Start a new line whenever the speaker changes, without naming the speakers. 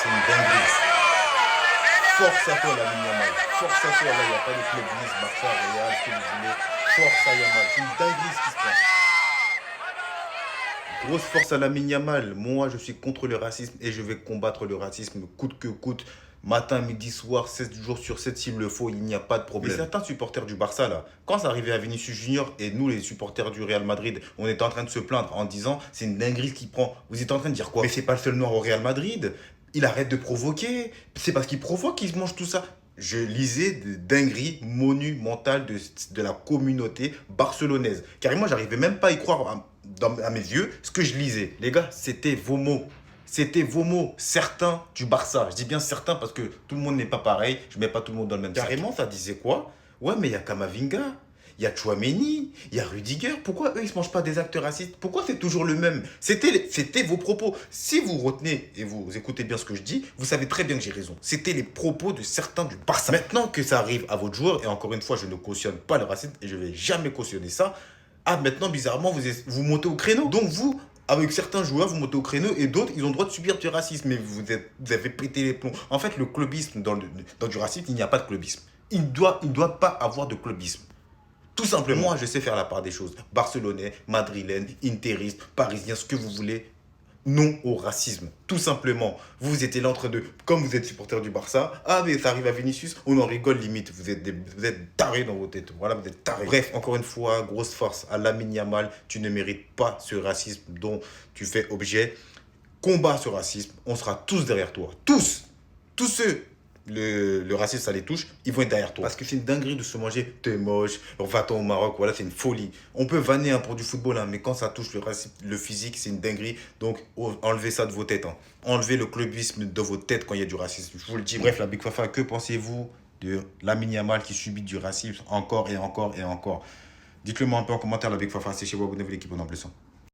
c'est une dinguerie. Force à toi, Lamine Yamal. Force à toi, là, il n'y a pas de club Nice, Barça, Real, ce que vous voulez. Force à Yamal. C'est une dinguerie ce qui se passe. Grosse force à Lamine Yamal. Moi, je suis contre le racisme et je vais combattre le racisme coûte que coûte. Matin, midi, soir, 7 jours sur 7 s'il le faut, il n'y a pas de problème. Mais certains supporters du Barça, là, quand ça arrivait à Vinicius Junior et nous, les supporters du Real Madrid, on était en train de se plaindre en disant c'est une dinguerie ce qu'il prend. Vous étiez en train de dire quoi? Mais c'est pas le seul noir au Real Madrid. Il arrête de provoquer. C'est parce qu'il provoque qu'il se mange tout ça. Je lisais des dingueries monumentales de la communauté barcelonaise. Carrément, j'arrivais même pas à y croire à mes yeux ce que je lisais. Les gars, c'était vos mots. C'était vos mots, certains du Barça. Je dis bien certains parce que tout le monde n'est pas pareil. Je mets pas tout le monde dans le même sac. Carrément, ça disait quoi? Ouais, mais il y a Kamavinga, il y a Chouameni, il y a Rudiger. Pourquoi eux, ils se mangent pas des actes racistes? Pourquoi c'est toujours le même? C'était vos propos. Si vous retenez et vous écoutez bien ce que je dis, vous savez très bien que j'ai raison. C'était les propos de certains du Barça. Maintenant que ça arrive à votre joueur, et encore une fois, je ne cautionne pas le racisme et je vais jamais cautionner ça. Ah, maintenant, bizarrement, vous montez au créneau. Donc vous, avec certains joueurs, vous montez au créneau et d'autres, ils ont le droit de subir du racisme. Mais vous avez pété les plombs. En fait, le clubisme, dans du racisme, il n'y a pas de clubisme. Il doit pas avoir de clubisme. Tout simplement. Moi, je sais faire la part des choses. Barcelonais, madrilène, interiste, parisien, ce que vous voulez. Non au racisme. Tout simplement. Vous étiez là en train de, comme vous êtes supporter du Barça, ah mais ça arrive à Vinicius, on en rigole limite. Vous êtes tarés dans vos têtes. Voilà, vous êtes tarés. Bref, encore une fois, grosse force à Lamine Yamal. Tu ne mérites pas ce racisme dont tu fais objet. Combat ce racisme. On sera tous derrière toi. Tous. Tous ceux le racisme, ça les touche, ils vont être derrière toi. Parce que c'est une dinguerie de se manger, t'es moche, va-t'en au Maroc, voilà, c'est une folie. On peut vanner pour du football, hein, mais quand ça touche le racisme, le physique, c'est une dinguerie. Donc, enlevez ça de vos têtes. Hein. Enlevez le clubisme de vos têtes quand il y a du racisme. Je vous le dis. Bref, la Big Fafa, que pensez-vous de Lamine Yamal qui subit du racisme encore et encore et encore? Dites-le moi un peu en commentaire, la Big Fafa, c'est chez vous, abonnez-vous l'équipe, on en plus.